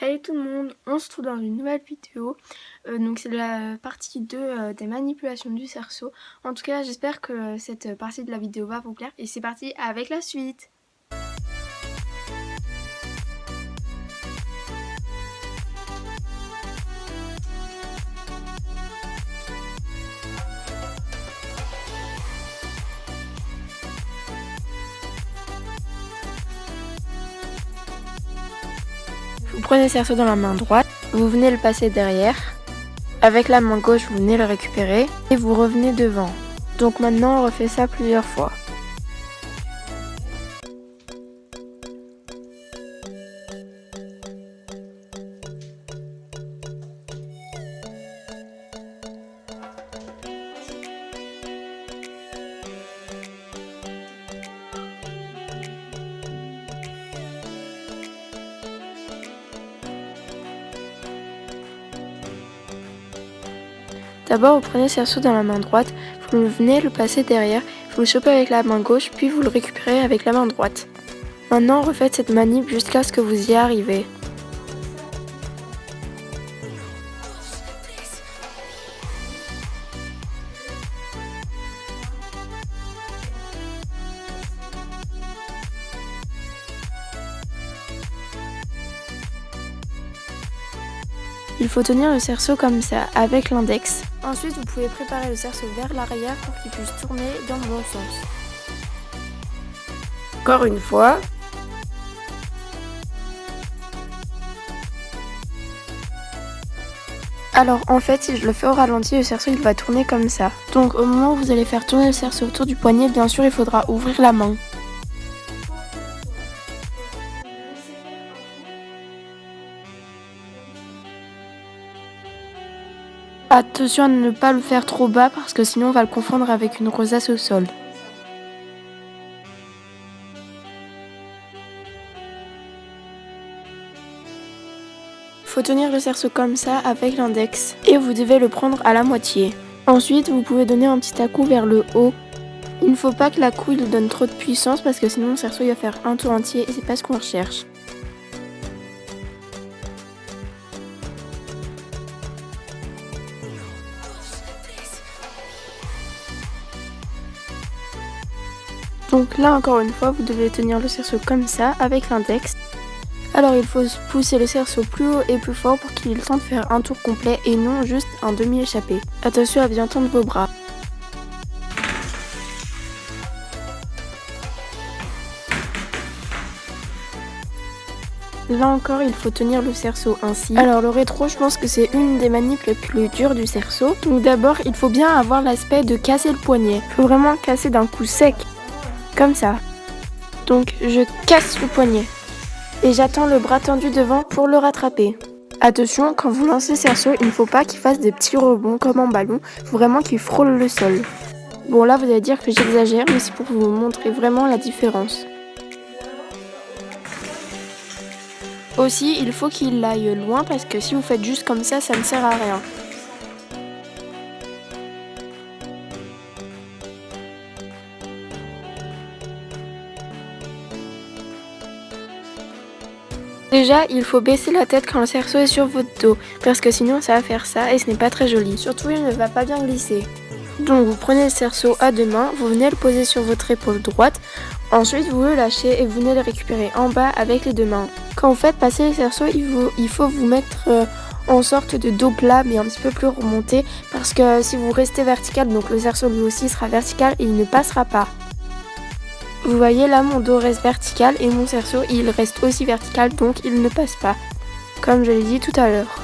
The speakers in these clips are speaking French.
Hey tout le monde, on se trouve dans une nouvelle vidéo. Donc c'est la partie 2 des manipulations du cerceau. En tout cas, j'espère que cette partie de la vidéo va vous plaire et c'est parti avec la suite. Vous prenez le cerceau dans la main droite, vous venez le passer derrière. Avec la main gauche, vous venez le récupérer et vous revenez devant. Donc maintenant, on refait ça plusieurs fois. D'abord, vous prenez le cerceau dans la main droite, vous venez le passer derrière, vous le chopez avec la main gauche, puis vous le récupérez avec la main droite. Maintenant, refaites cette manip jusqu'à ce que vous y arrivez. Il faut tenir le cerceau comme ça, avec l'index. Ensuite, vous pouvez préparer le cerceau vers l'arrière pour qu'il puisse tourner dans le bon sens. Encore une fois. Alors en fait, si je le fais au ralenti, le cerceau il va tourner comme ça. Donc au moment où vous allez faire tourner le cerceau autour du poignet, bien sûr, il faudra ouvrir la main. Attention à ne pas le faire trop bas parce que sinon on va le confondre avec une rosace au sol. Faut tenir le cerceau comme ça avec l'index et vous devez le prendre à la moitié. Ensuite, vous pouvez donner un petit à-coup vers le haut. Il ne faut pas que l'à-coup il donne trop de puissance parce que sinon le cerceau il va faire un tour entier et c'est pas ce qu'on recherche. Donc là encore une fois, vous devez tenir le cerceau comme ça avec l'index. Alors il faut pousser le cerceau plus haut et plus fort pour qu'il ait le temps de faire un tour complet et non juste un demi-échappé. Attention à bien tendre vos bras. Là encore, il faut tenir le cerceau ainsi. Alors le rétro, je pense que c'est une des manips les plus dures du cerceau. Donc d'abord, il faut bien avoir l'aspect de casser le poignet. Il faut vraiment casser d'un coup sec, comme ça. Donc je casse le poignet. Et j'attends le bras tendu devant pour le rattraper. Attention, quand vous lancez le cerceau, il ne faut pas qu'il fasse des petits rebonds comme en ballon, il faut vraiment qu'il frôle le sol. Bon là vous allez dire que j'exagère, mais c'est pour vous montrer vraiment la différence. Aussi, il faut qu'il aille loin parce que si vous faites juste comme ça ne sert à rien. Déjà, il faut baisser la tête quand le cerceau est sur votre dos, parce que sinon ça va faire ça et ce n'est pas très joli. Surtout, il ne va pas bien glisser. Donc vous prenez le cerceau à deux mains, vous venez le poser sur votre épaule droite, ensuite vous le lâchez et vous venez le récupérer en bas avec les deux mains. Quand vous faites passer le cerceau, il faut vous mettre en sorte de dos plat mais un petit peu plus remonté, parce que si vous restez vertical, donc le cerceau lui aussi sera vertical et il ne passera pas. Vous voyez là, mon dos reste vertical et mon cerceau il reste aussi vertical, donc il ne passe pas, comme je l'ai dit tout à l'heure.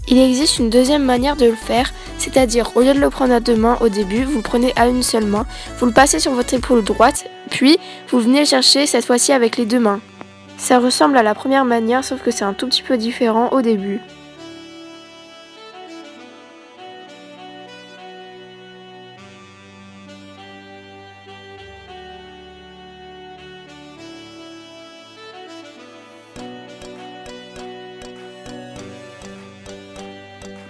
Il existe une deuxième manière de le faire, c'est-à-dire au lieu de le prendre à deux mains au début, vous le prenez à une seule main, vous le passez sur votre épaule droite, puis vous venez le chercher cette fois-ci avec les deux mains. Ça ressemble à la première manière, sauf que c'est un tout petit peu différent au début.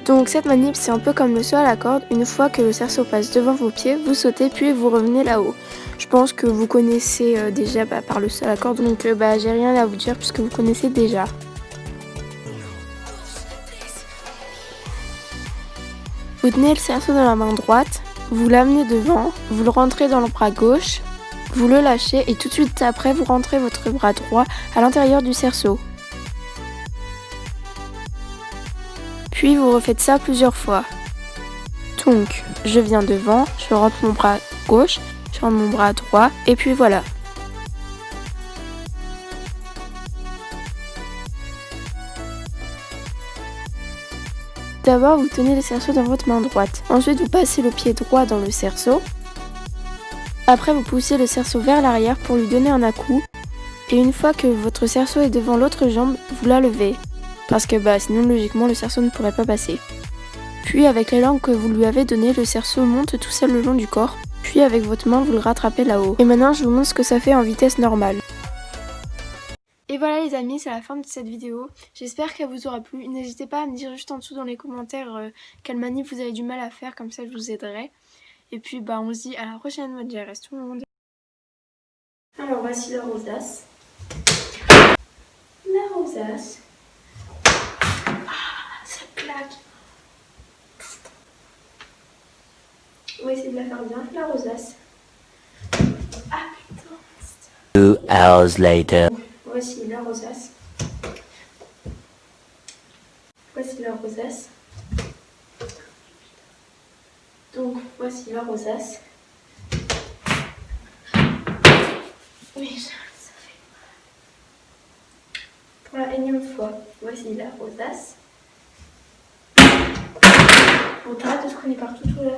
Donc cette manip c'est un peu comme le saut à la corde, une fois que le cerceau passe devant vos pieds, vous sautez puis vous revenez là-haut. Je pense que vous connaissez déjà par le saut à la corde, donc j'ai rien à vous dire puisque vous connaissez déjà. Vous tenez le cerceau dans la main droite, vous l'amenez devant, vous le rentrez dans le bras gauche, vous le lâchez et tout de suite après vous rentrez votre bras droit à l'intérieur du cerceau. Puis vous refaites ça plusieurs fois. Donc je viens devant, je rentre mon bras gauche, je rentre mon bras droit et puis voilà. D'abord vous tenez le cerceau dans votre main droite. Ensuite vous passez le pied droit dans le cerceau. Après vous poussez le cerceau vers l'arrière pour lui donner un à-coup. Et une fois que votre cerceau est devant l'autre jambe, vous la levez. Parce que sinon logiquement le cerceau ne pourrait pas passer. Puis avec les langues que vous lui avez données, le cerceau monte tout seul le long du corps. Puis avec votre main vous le rattrapez là-haut. Et maintenant je vous montre ce que ça fait en vitesse normale. Et voilà les amis, c'est la fin de cette vidéo. J'espère qu'elle vous aura plu. N'hésitez pas à me dire juste en dessous dans les commentaires quelle manip vous avez du mal à faire, comme ça je vous aiderai. Et puis on se dit à la prochaine, bonne GRS tout le monde. Alors voici la rosace. La rosace. Ah, ça claque. On va essayer de la faire bien, la rosace. Ah putain. 2 hours later. Voici la rosace. Voici la rosace. Donc voici la rosace. Oui, ça fait mal. Pour la énième fois, voici la rosace. On t'arrête de se cogner partout là.